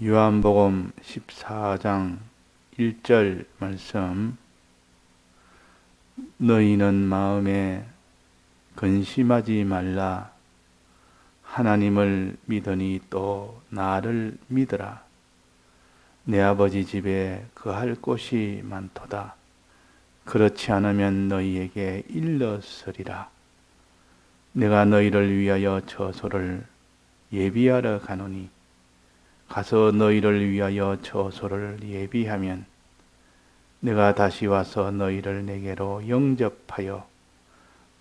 요한복음 14장 1절 말씀. 너희는 마음에 근심하지 말라. 하나님을 믿으니 또 나를 믿으라. 내 아버지 집에 거할 곳이 많도다. 그렇지 않으면 너희에게 일렀으리라. 내가 너희를 위하여 처소를 예비하러 가노니 가서 너희를 위하여 처소를 예비하면 내가 다시 와서 너희를 내게로 영접하여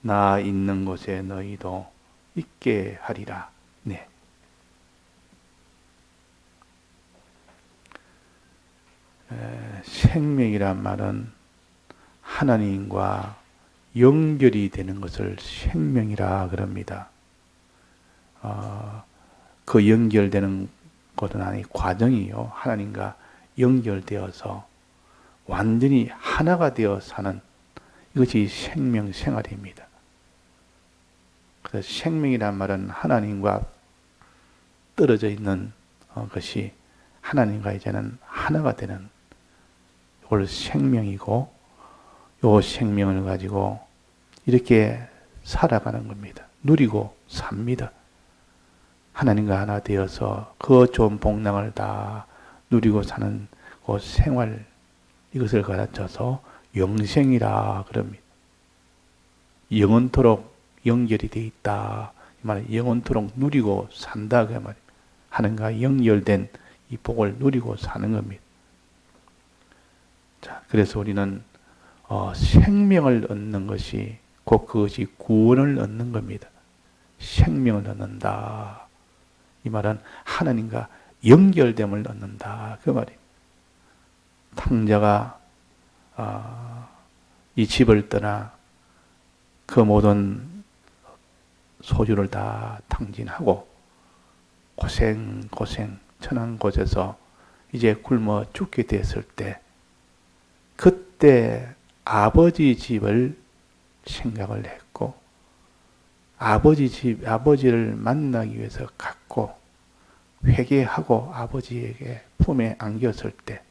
나 있는 곳에 너희도 있게 하리라. 네. 생명이란 말은 하나님과 연결이 되는 것을 생명이라 그럽니다. 그 연결되는 것은 아니 과정이요. 하나님과 연결되어서 완전히 하나가 되어 사는 이것이 생명 생활입니다. 그래서 생명이란 말은 하나님과 떨어져 있는 것이 하나님과 이제는 하나가 되는 이걸 생명이고, 이 생명을 가지고 이렇게 살아가는 겁니다. 누리고 삽니다. 하나님과 하나 되어서 그 좋은 복락을 다 누리고 사는 그 생활, 이것을 가르쳐서 영생이라 그럽니다. 영원토록 연결이 되어 있다. 이 말은 영원토록 누리고 산다 그 말입니다. 하나님과 연결된 이 복을 누리고 사는 겁니다. 자, 그래서 우리는 생명을 얻는 것이 곧 그것이 구원을 얻는 겁니다. 생명을 얻는다. 이 말은 하나님과 연결됨을 얻는다 그 말입니다. 탕자가 이 집을 떠나 그 모든 소유를 다 탕진하고 고생 천한 곳에서 이제 굶어 죽게 됐을 때, 그때 아버지 집을 생각을 했고 아버지를 만나기 위해서 갔고 회개하고 아버지에게 품에 안겼을 때,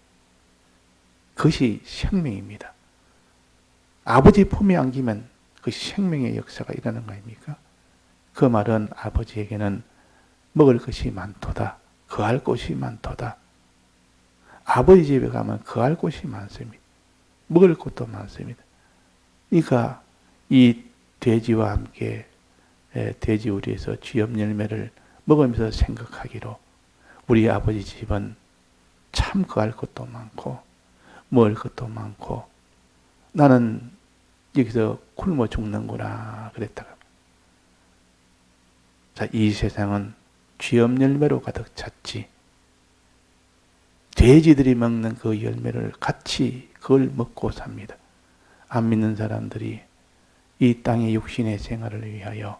그것이 생명입니다. 아버지 품에 안기면 그것이 생명의 역사가 일어나는 거 아닙니까? 그 말은 아버지에게는 먹을 것이 많도다. 거할 곳이 많도다. 아버지 집에 가면 거할 곳이 많습니다. 먹을 것도 많습니다. 그러니까 이 돼지와 함께 돼지 우리에서 쥐염 열매를 먹으면서 생각하기로, 우리 아버지 집은 참 거할 것도 많고 먹을 것도 많고 나는 여기서 굶어 죽는구나 그랬다가, 자, 이 세상은 쥐염 열매로 가득 찼지, 돼지들이 먹는 그 열매를 같이 그걸 먹고 삽니다. 안 믿는 사람들이 이 땅의 육신의 생활을 위하여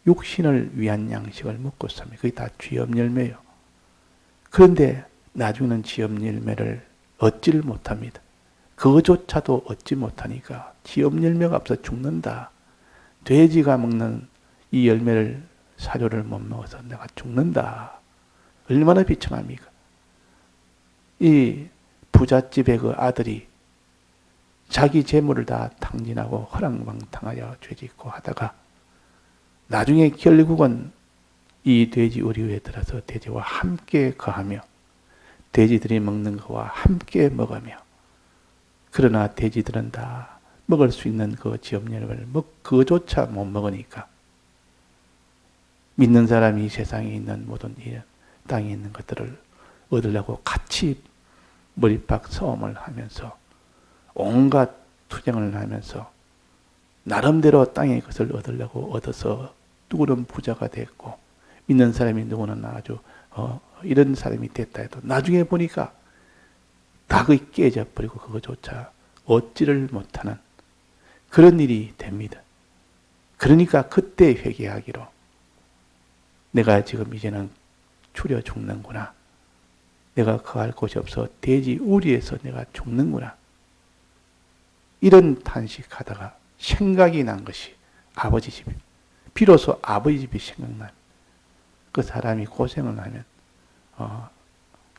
육신을 위한 양식을 먹고 삽니다. 그게 다 쥐염 열매예요. 그런데 나중에는 쥐염 열매를 얻지를 못합니다. 그거조차도 얻지 못하니까 쥐염 열매가 없어 죽는다. 돼지가 먹는 이 열매를, 사료를 못 먹어서 내가 죽는다. 얼마나 비참합니까? 이 부잣집의 그 아들이 자기 재물을 다 탕진하고 허랑방탕하여 죄짓고 하다가 나중에 결국은 이 돼지 우리에 들어서 돼지와 함께 거하며 돼지들이 먹는 것과 함께 먹으며, 그러나 돼지들은 다 먹을 수 있는 그 지업열매를 그조차 못 먹으니까 믿는 사람이 세상에 있는 모든 이 땅에 있는 것들을 얻으려고 같이 머리박 싸움을 하면서 온갖 투쟁을 하면서 나름대로 땅의 것을 얻으려고 얻어서 누구는 부자가 됐고 믿는 사람이 누구는 아주 이런 사람이 됐다 해도 나중에 보니까 다 그게 깨져버리고 그거조차 얻지를 못하는 그런 일이 됩니다. 그러니까 그때 회개하기로, 내가 지금 이제는 추려 죽는구나. 내가 거할 곳이 없어 돼지 우리에서 내가 죽는구나. 이런 탄식하다가 생각이 난 것이 아버지 집입니다. 비로소 아버지 집이 생각나요. 그 사람이 고생을 하면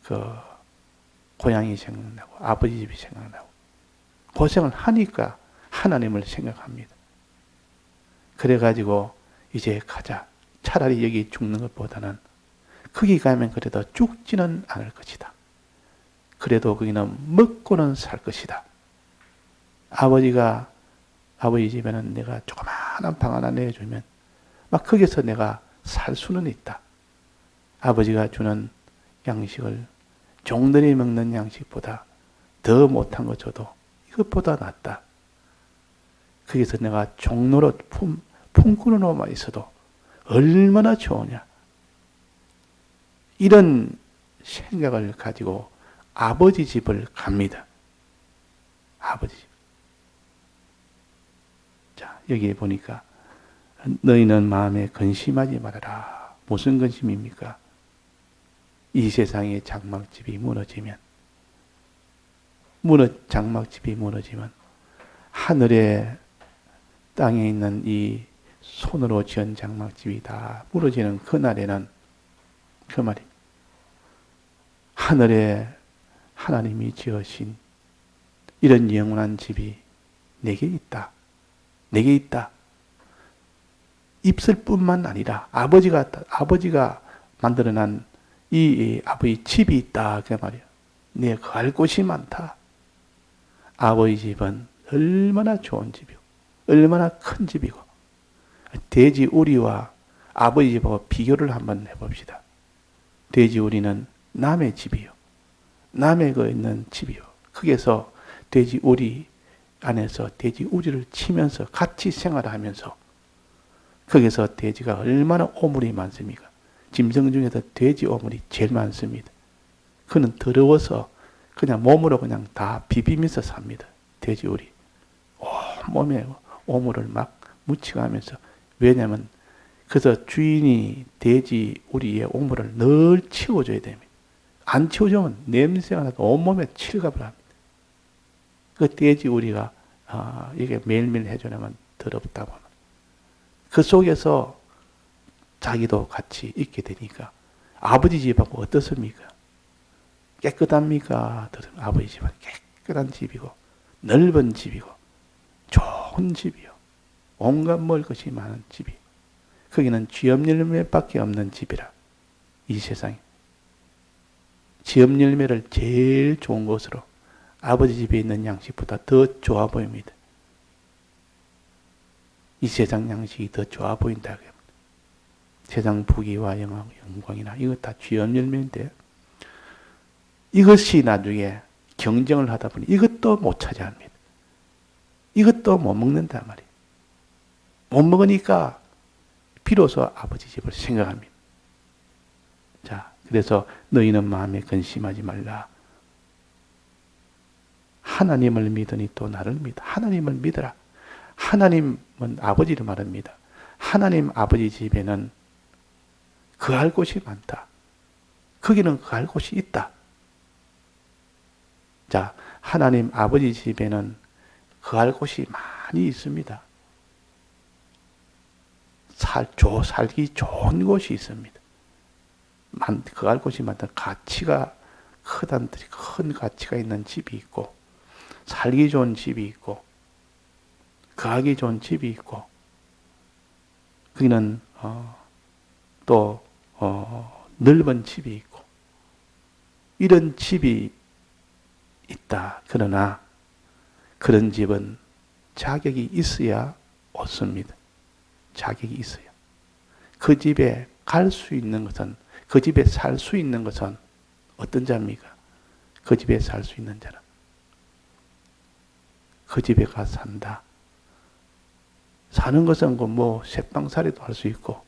그 고향이 생각나고 아버지 집이 생각나고 고생을 하니까 하나님을 생각합니다. 그래가지고 이제 가자. 차라리 여기 죽는 것보다는 거기 가면 그래도 죽지는 않을 것이다. 그래도 거기는 먹고는 살 것이다. 아버지 집에는 내가 조그마한 방 하나 내주면 막 거기서 내가 살 수는 있다. 아버지가 주는 양식을 종들이 먹는 양식보다 더 못한 거 줘도 이것보다 낫다. 거기서 내가 종노릇 품꾼으로만 있어도 얼마나 좋으냐. 이런 생각을 가지고 아버지 집을 갑니다. 아버지 집. 자, 여기 보니까 너희는 마음에 근심하지 말아라. 무슨 근심입니까? 이 세상의 장막집이 무너지면 장막집이 무너지면 하늘의 땅에 있는 이 손으로 지은 장막집이 다 무너지는 그날에는 그 말입니다. 하늘에 하나님이 지으신 이런 영원한 집이 내게 있다. 내게 있다. 입술뿐만 아니라 아버지가 만들어낸 이 아버지 집이 있다. 그 말이야. 내 갈 곳이 많다. 아버지 집은 얼마나 좋은 집이고 얼마나 큰 집이고 돼지 우리와 아버지 집하고 비교를 한번 해봅시다. 돼지 우리는 남의 집이요. 남의 거 있는 집이요. 거기에서 돼지 우리 안에서 돼지 우리를 치면서 같이 생활하면서 거기서 돼지가 얼마나 오물이 많습니까? 짐승 중에서 돼지 오물이 제일 많습니다. 그는 더러워서 그냥 몸으로 그냥 다 비비면서 삽니다. 돼지 우리. 몸에 오물을 막 묻히고 하면서. 왜냐하면 그래서 주인이 돼지 우리의 오물을 늘 치워줘야 됩니다. 안 치워주면 냄새가 나서 온몸에 칠갑을 합니다. 그 돼지 우리가 이게 매일매일 해주려면 더럽다고 합니다. 그 속에서 자기도 같이 있게 되니까 아버지 집하고 어떻습니까? 깨끗합니까? 아버지 집은 깨끗한 집이고 넓은 집이고 좋은 집이요. 온갖 먹을 것이 많은 집이. 거기는 쥐업 열매밖에 없는 집이라. 이 세상에. 쥐업 열매를 제일 좋은 것으로 아버지 집에 있는 양식보다 더 좋아 보입니다. 이 세상 양식이 더 좋아 보인다. 세상 부귀와 영광이나 이거 다 쥐업 열매인데 이것이 나중에 경쟁을 하다 보니 이것도 못 차지합니다. 이것도 못 먹는단 말이에요. 못 먹으니까 비로소 아버지 집을 생각합니다. 자, 그래서 너희는 마음에 근심하지 말라. 하나님을 믿으니 또 나를 믿어. 하나님을 믿어라. 하나님은 아버지를 말합니다. 하나님 아버지 집에는 거할 곳이 많다. 거기는 거할 곳이 있다. 자, 하나님 아버지 집에는 거할 곳이 많이 있습니다. 살기 좋은 곳이 있습니다. 거할 곳이 많다. 가치가 큰 가치가 있는 집이 있고, 살기 좋은 집이 있고, 거하기 좋은 집이 있고, 거기는 또 넓은 집이 있고, 이런 집이 있다. 그러나 그런 집은 자격이 있어야 없습니다. 자격이 있어요. 그 집에 갈 수 있는 것은, 그 집에 살 수 있는 것은 어떤 자입니까? 그 집에 살 수 있는 자는 그 집에 가서 산다. 사는 것은 뭐 새빵살이도 할 수 있고,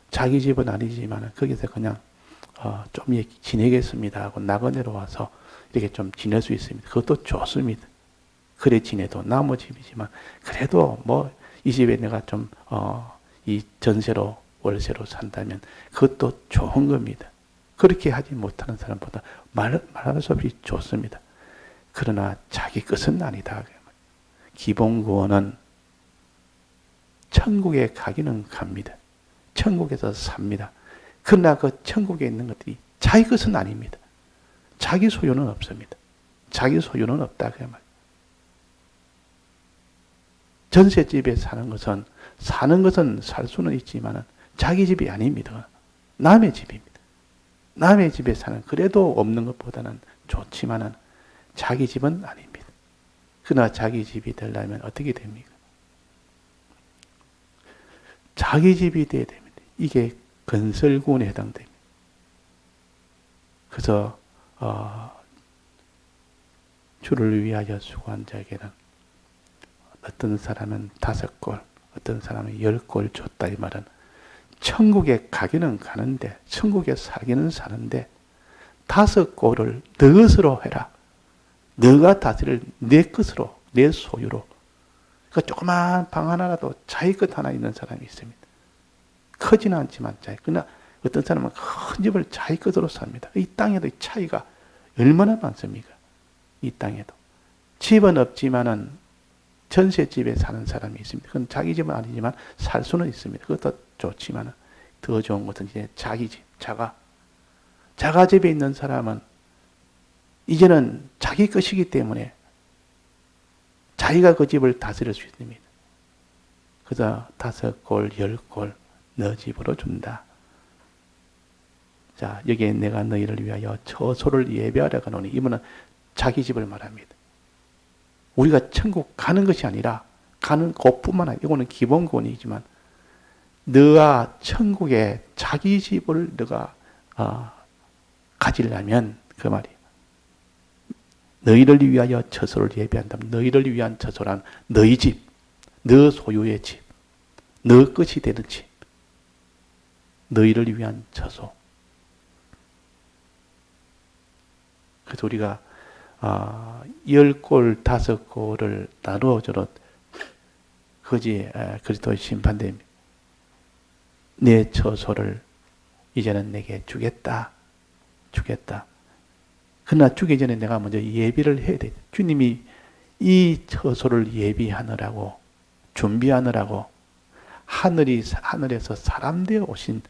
자기 집은 아니지만 거기서 그냥 좀 지내겠습니다 하고 나그네로 와서 이렇게 좀 지낼 수 있습니다. 그것도 좋습니다. 그래 지내도 나무 집이지만 그래도 뭐 이 집에 내가 좀 이 전세로 월세로 산다면 그것도 좋은 겁니다. 그렇게 하지 못하는 사람보다 말할 수 없이 좋습니다. 그러나 자기 것은 아니다. 기본 구원은 천국에 가기는 갑니다. 천국에서 삽니다. 그러나 그 천국에 있는 것들이 자기 것은 아닙니다. 자기 소유는 없습니다. 자기 소유는 없다 그 말. 전셋집에 사는 것은 살 수는 있지만 자기 집이 아닙니다. 남의 집입니다. 남의 집에 사는 그래도 없는 것보다는 좋지만은 자기 집은 아닙니다. 그러나 자기 집이 되려면 어떻게 됩니까? 자기 집이 돼야 됩니다. 이게 건설군에 해당됩니다. 그래서 주를 위하여 수고한 자에게는 어떤 사람은 5골, 어떤 사람은 10골 줬다 이 말은 천국에 가기는 가는데 천국에 살기는 사는데 5골을 너 것으로 해라. 너가 다스릴 내 것으로, 내 소유로. 그러니까 조그만 방 하나라도 자기 것 하나 있는 사람이 있습니다. 크지는 않지만 자기. 그러나 어떤 사람은 큰 집을 자기 것으로 삽니다. 이 땅에도 이 차이가 얼마나 많습니까? 이 땅에도. 집은 없지만은 전셋집에 사는 사람이 있습니다. 그건 자기 집은 아니지만 살 수는 있습니다. 그것도 좋지만 더 좋은 것은 이제 자기 집, 자가 집에 있는 사람은 이제는 자기 것이기 때문에 자기가 그 집을 다스릴 수 있습니다. 그래서 5골, 10골 너 집으로 준다. 자, 여기에 내가 너희를 위하여 처소를 예비하려고 하노니 이분은 자기 집을 말합니다. 우리가 천국 가는 것이 아니라 가는 곳뿐만 아니라 이거는 기본권이지만 너가 천국에 자기 집을 너가 가지려면 그 말이에요. 너희를 위하여 처소를 예비한다면 너희를 위한 처소란 너희 집, 너 소유의 집, 너 것이 되는 집, 너희를 위한 처소. 그래서 우리가 10골, 5골을 나누어 주는 거지 그리스도의 심판됩니다. 내 처소를 이제는 내게 주겠다. 그러나 주기 전에 내가 먼저 예비를 해야 돼. 주님이 이 처소를 예비하느라고 준비하느라고 하늘에서 사람 되어 오신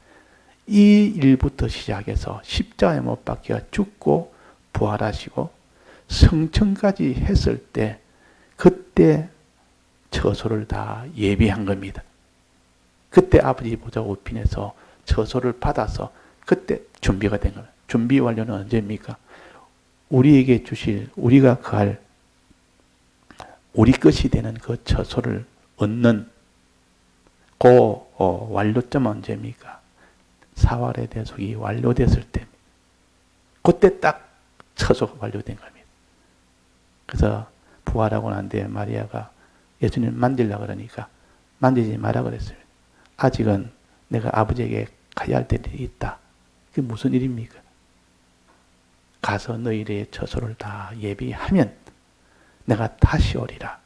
이 일부터 시작해서 십자가에 못 박혀 죽고 부활하시고 성천까지 했을 때 그때 처소를 다 예비한 겁니다. 그때 아버지 보좌 우편에서 처소를 받아서 그때 준비가 된 겁니다. 준비 완료는 언제입니까? 우리에게 주실 우리가 거할 우리 것이 되는 그 처소를 얻는 그 완료점은 언제입니까? 사활의 대속이 완료됐을 때입니다. 그때 딱 처소가 완료된 겁니다. 그래서 부활하고 난 뒤에 마리아가 예수님을 만지려고 그러니까 만지지 마라 그랬습니다. 아직은 내가 아버지에게 가야 할 일이 있다. 그게 무슨 일입니까? 가서 너희의 처소를 다 예비하면 내가 다시 오리라.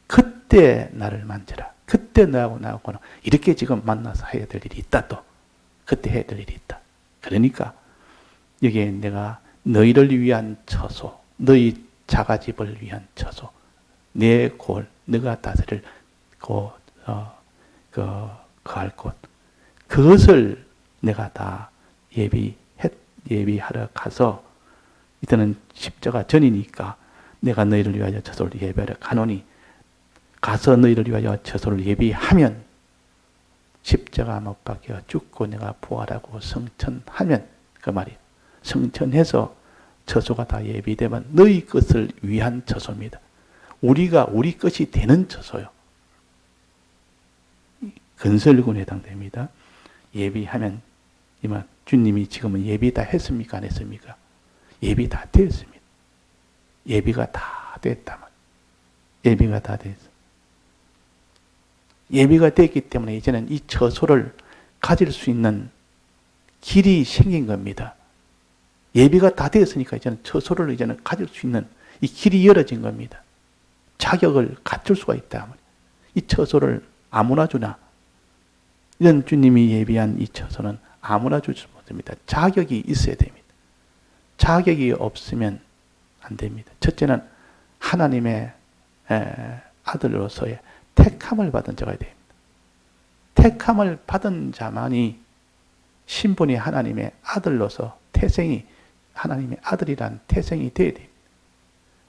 그때 나를 만져라. 그때 나하고는 이렇게 지금 만나서 해야 될 일이 있다 또. 그때 해야 될 일이 있다. 그러니까 여기에 내가 너희를 위한 처소, 너희 자가집을 위한 처소, 내 골, 너가 다스릴 거할 곳, 그것을 내가 다 예비하러 가서 이때는 십자가 전이니까 내가 너희를 위하여 처소를 예비하러 가노니 가서 너희를 위하여 처소를 예비하면 십자가 못 박혀 죽고 내가 부활하고 성천하면 그 말이에요. 성천해서 처소가 다 예비되면 너희 것을 위한 처소입니다. 우리가 우리 것이 되는 처소요. 건설군에 해당됩니다. 예비하면 이만 주님이 지금은 예비 다 했습니까? 안 했습니까? 예비 다 되었습니다. 예비가 다 됐다면 예비가 다 됐어. 예비가 됐기 때문에 이제는 이 처소를 가질 수 있는 길이 생긴 겁니다. 예비가 다 되었으니까 이제는 처소를 이제는 가질 수 있는 이 길이 열어진 겁니다. 자격을 갖출 수가 있다. 이 처소를 아무나 주나? 이런 주님이 예비한 이 처소는 아무나 줄 수 없습니다. 자격이 있어야 됩니다. 자격이 없으면 안 됩니다. 첫째는 하나님의 아들로서의 택함을 받은 자가 됩니다. 택함을 받은 자만이 신분이 하나님의 아들로서 태생이 하나님의 아들이란 태생이 돼야 됩니다.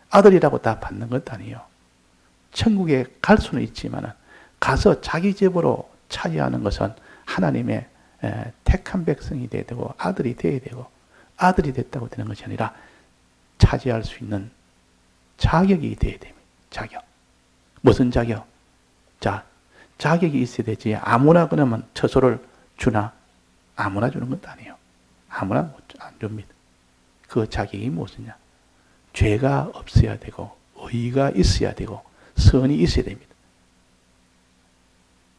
아들이라고 다 받는 것도 아니에요. 천국에 갈 수는 있지만 가서 자기 집으로 차지하는 것은 하나님의 택한 백성이 돼야 되고 아들이 돼야 되고 아들이 됐다고 되는 것이 아니라 차지할 수 있는 자격이 돼야 됩니다. 자격. 무슨 자격? 자, 자격이 있어야 되지. 아무나 그러면 처소를 주나? 아무나 주는 것도 아니에요. 아무나 안 줍니다. 그 자격이 무엇이냐? 죄가 없어야 되고 의가 있어야 되고 선이 있어야 됩니다.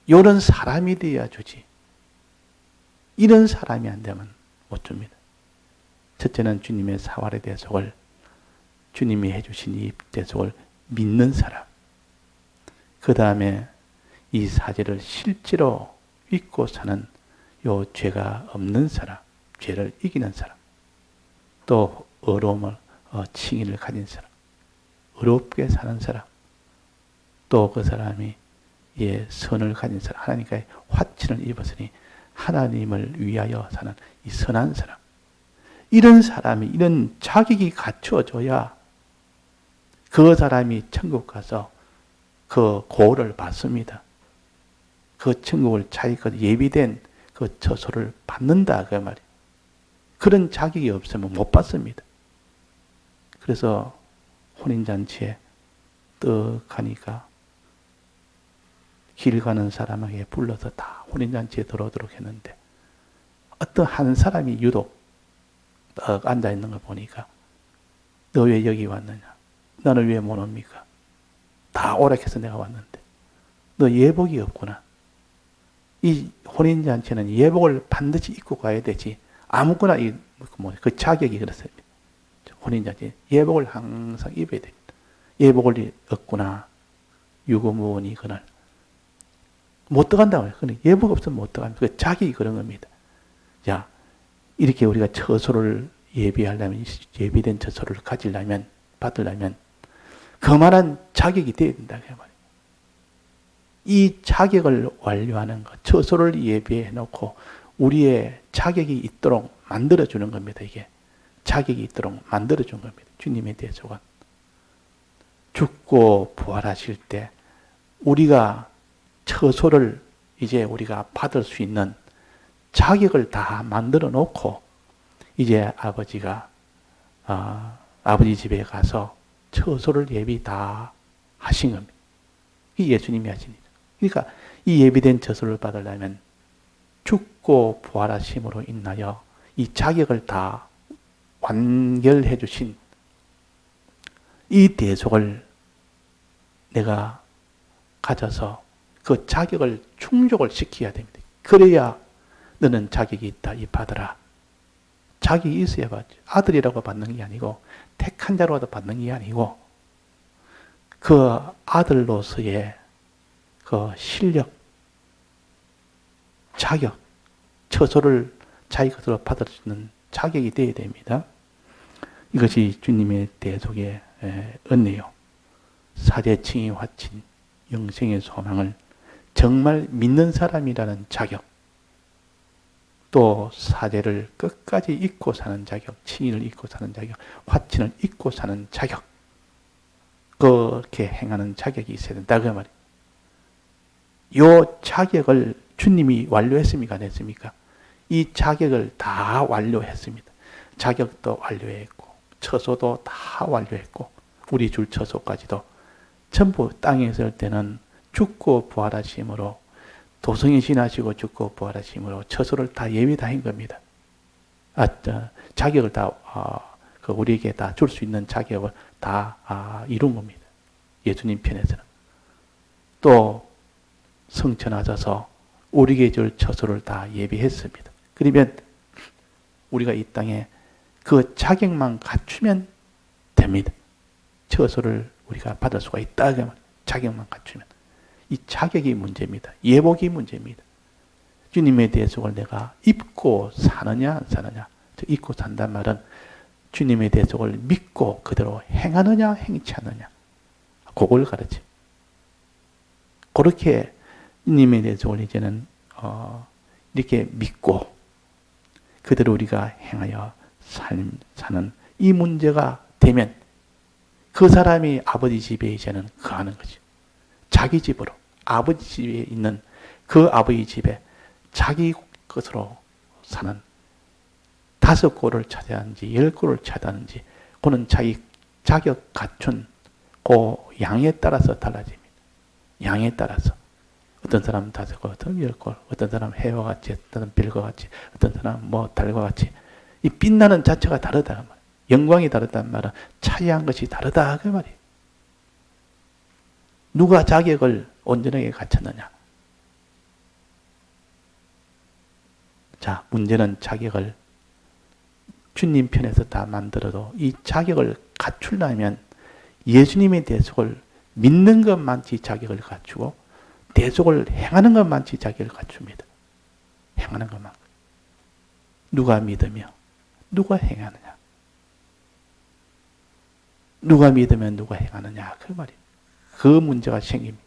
이런 사람이 되어야 주지. 이런 사람이 안 되면 못 줍니다. 첫째는 주님의 사활의 대속을, 주님이 해주신 이 대속을 믿는 사람. 그 다음에 이 사제를 실제로 믿고 사는 요 죄가 없는 사람, 죄를 이기는 사람. 또 의로움을, 칭의를 가진 사람. 의롭게 사는 사람. 또 그 사람이 선을 가진 사람. 하나님과의 화친을 입었으니 하나님을 위하여 사는 이 선한 사람. 이런 사람이 이런 자격이 갖춰져야 그 사람이 천국 가서 그 고를 받습니다. 그 천국을 자기가 예비된 그 처소를 받는다 그 말이에요. 그런 자격이 없으면 못 받습니다. 그래서 혼인잔치에 떡 하니까 길 가는 사람에게 불러서 다 혼인잔치에 들어오도록 했는데 어떤 한 사람이 유독 딱 앉아있는 걸 보니까 너 왜 여기 왔느냐? 나는 왜 못 옵니까? 다 오락해서 내가 왔는데 너 예복이 없구나. 이 혼인잔치는 예복을 반드시 입고 가야 되지 아무거나 그 자격이 그렇습니다. 혼인잔치 예복을 항상 입어야 됩니다. 예복을 얻구나. 유고무원이 그날 못 들어간다고 해요. 예복 없으면 못 들어갑니다. 그 자격이 그런 겁니다. 자, 이렇게 우리가 처소를 예비하려면, 예비된 처소를 가지려면, 받으려면, 그만한 자격이 되어야 된다. 그 말이에요. 이 자격을 완료하는 것, 처소를 예비해 놓고, 우리의 자격이 있도록 만들어주는 겁니다. 이게. 자격이 있도록 만들어준 겁니다. 주님의 대속은. 죽고 부활하실 때, 우리가 처소를 이제 우리가 받을 수 있는 자격을 다 만들어 놓고 이제 아버지가 아버지 집에 가서 처소를 예비 다 하신 겁니다. 이 예수님이 하신 일이죠. 그러니까 이 예비된 처소를 받으려면 죽고 부활하심으로 인하여 이 자격을 다 완결해 주신 이 대속을 내가 가져서 그 자격을 충족을 시켜야 됩니다. 그래야 너는 자격이 있다. 이 받으라. 자격이 있어야 받죠. 아들이라고 받는 게 아니고 택한 자로도 받는 게 아니고 그 아들로서의 그 실력, 자격, 처소를 자기 것으로 받을 수 있는 자격이 되어야 됩니다. 이것이 주님의 대속의 은혜요. 사제칭의 화친, 영생의 소망을 정말 믿는 사람이라는 자격, 또 사제를 끝까지 잊고 사는 자격, 칭의를 잊고 사는 자격, 화친을 잊고 사는 자격, 그렇게 행하는 자격이 있어야 된다 그 말이에요. 이 자격을 주님이 완료했습니까? 안 했습니까? 이 자격을 다 완료했습니다. 자격도 완료했고 처소도 다 완료했고 우리 줄 처소까지도 전부 땅에 있을 때는 죽고 부활하심으로 도성이 지나시고 죽고 부활하심으로 처소를 다 예비 다 한 겁니다. 자격을 다 우리에게 다 줄 수 있는 자격을 다 이룬 겁니다. 예수님 편에서는. 또 성천하셔서 우리에게 줄 처소를 다 예비했습니다. 그러면 우리가 이 땅에 그 자격만 갖추면 됩니다. 처소를 우리가 받을 수가 있다. 자격만 갖추면. 이 자격이 문제입니다. 예복이 문제입니다. 주님의 대속을 내가 입고 사느냐 안 사느냐. 입고 산단 말은 주님의 대속을 믿고 그대로 행하느냐 행치 않느냐. 그걸 가르치. 그렇게 주님의 대속을 이제는 이렇게 믿고 그대로 우리가 행하여 사는 이 문제가 되면 그 사람이 아버지 집에 이제는 거하는 거죠. 자기 집으로, 아버지 집에 있는 그 아버지 집에 자기 것으로 사는 5골을 차지하는지 10골을 차지하는지 그는 자기 자격 갖춘 그 양에 따라서 달라집니다. 양에 따라서. 어떤 사람은 5골, 어떤 10골, 어떤 사람은 해와 같이, 어떤 사람은 별과 같이, 어떤 사람은 뭐 달과 같이. 이 빛나는 자체가 다르다. 그 말이에요. 영광이 다르다는 말은 차이한 것이 다르다. 그 말이에요. 누가 자격을 온전하게 갖췄느냐. 자, 문제는 자격을 주님 편에서 다 만들어도 이 자격을 갖추려면 예수님의 대속을 믿는 것만치 자격을 갖추고 대속을 행하는 것만치 자격을 갖춥니다. 행하는 것만. 누가 믿으며 누가 행하느냐. 누가 믿으면 누가 행하느냐. 그 말이에요. 그 문제가 생깁니다.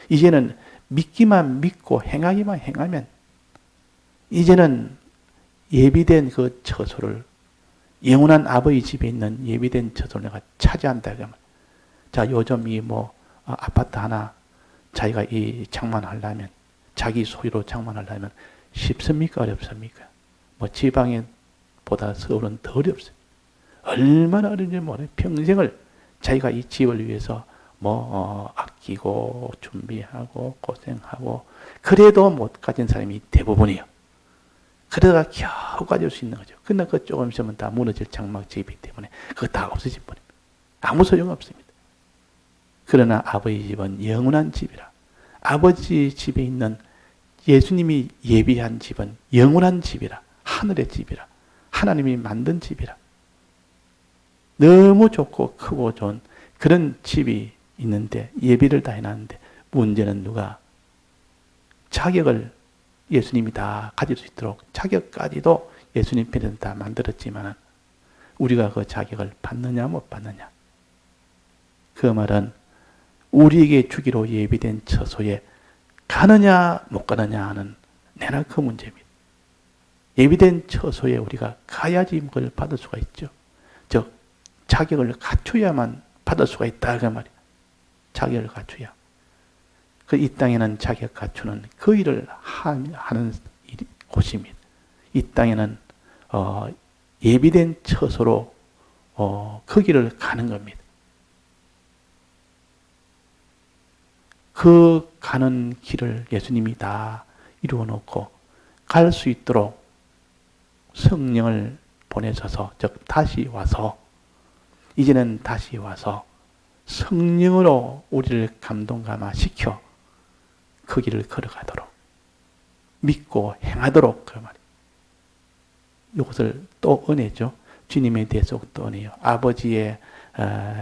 이제는 믿기만 믿고 행하기만 행하면 이제는 예비된 그 처소를 영원한 아버지 집에 있는 예비된 처소를 내가 차지한다. 자, 요즘 이 아파트 하나 자기가 이 장만하려면 자기 소유로 장만하려면 쉽습니까? 어렵습니까? 지방에 보다 서울은 더 어렵습니다. 얼마나 어려운지 모르겠어요. 평생을 자기가 이 집을 위해서 아끼고 준비하고 고생하고 그래도 못 가진 사람이 대부분이에요. 그러다가 겨우 가질 수 있는 거죠. 근데 그 조금 있으면 다 무너질 장막집이기 때문에 그거 다 없어질 뿐입니다. 아무 소용 없습니다. 그러나 아버지 집은 영원한 집이라. 아버지 집에 있는 예수님이 예비한 집은 영원한 집이라. 하늘의 집이라. 하나님이 만든 집이라. 너무 좋고 크고 좋은 그런 집이 있는데 예비를 다 해놨는데 문제는 누가 자격을 예수님이 다 가질 수 있도록 자격까지도 예수님 편에서 다 만들었지만 우리가 그 자격을 받느냐 못 받느냐. 그 말은 우리에게 주기로 예비된 처소에 가느냐 못 가느냐 하는 내나 그 문제입니다. 예비된 처소에 우리가 가야지 그걸 받을 수가 있죠. 즉 자격을 갖춰야만 받을 수가 있다 그 말이에요. 자격을 갖춰야. 이 땅에는 자격 갖추는 그 일을 하는 곳입니다. 이 땅에는 예비된 처소로 그 길을 가는 겁니다. 그 가는 길을 예수님이 다 이루어 놓고 갈 수 있도록 성령을 보내셔서 즉 다시 와서 이제는 다시 와서 성령으로 우리를 감동감화 시켜 그 길을 걸어가도록 믿고 행하도록 그 말이에요. 이것을 또 은혜죠. 주님에 대해서 또 은혜요. 아버지의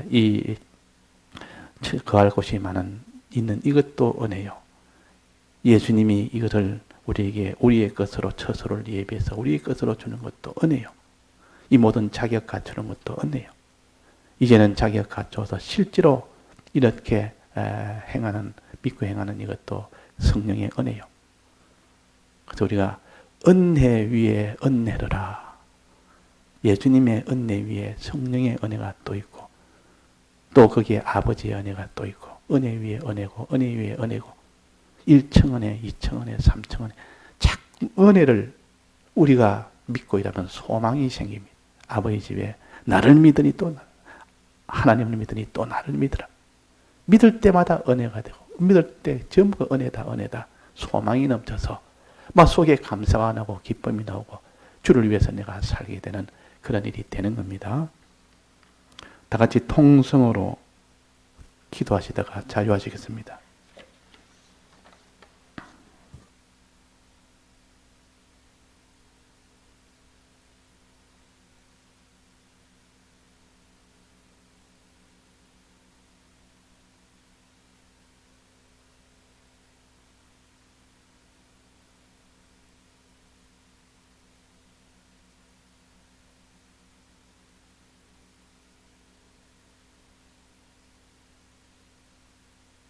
이 거할 곳이 있는 이것도 은혜요. 예수님이 이것을 우리에게 우리의 것으로 처소를 예비해서 우리의 것으로 주는 것도 은혜요. 이 모든 자격 갖추는 것도 은혜요. 이제는 자격 갖춰서 실제로 이렇게 행하는 믿고 행하는 이것도 성령의 은혜요. 그래서 우리가 은혜 위에 은혜로라. 예수님의 은혜 위에 성령의 은혜가 또 있고 또 거기에 아버지의 은혜가 또 있고 은혜 위에 은혜고 은혜 위에 은혜고 1층 은혜, 2층 은혜, 3층 은혜 자꾸 은혜를 우리가 믿고 일하면 소망이 생깁니다. 아버지 집에 나를 믿으니 또 하나님을 믿으니 또 나를 믿으라. 믿을 때마다 은혜가 되고 믿을 때 전부 은혜다 은혜다 소망이 넘쳐서 막 속에 감사가 나고 기쁨이 나오고 주를 위해서 내가 살게 되는 그런 일이 되는 겁니다. 다 같이 통성으로 기도하시다가 자유하시겠습니다.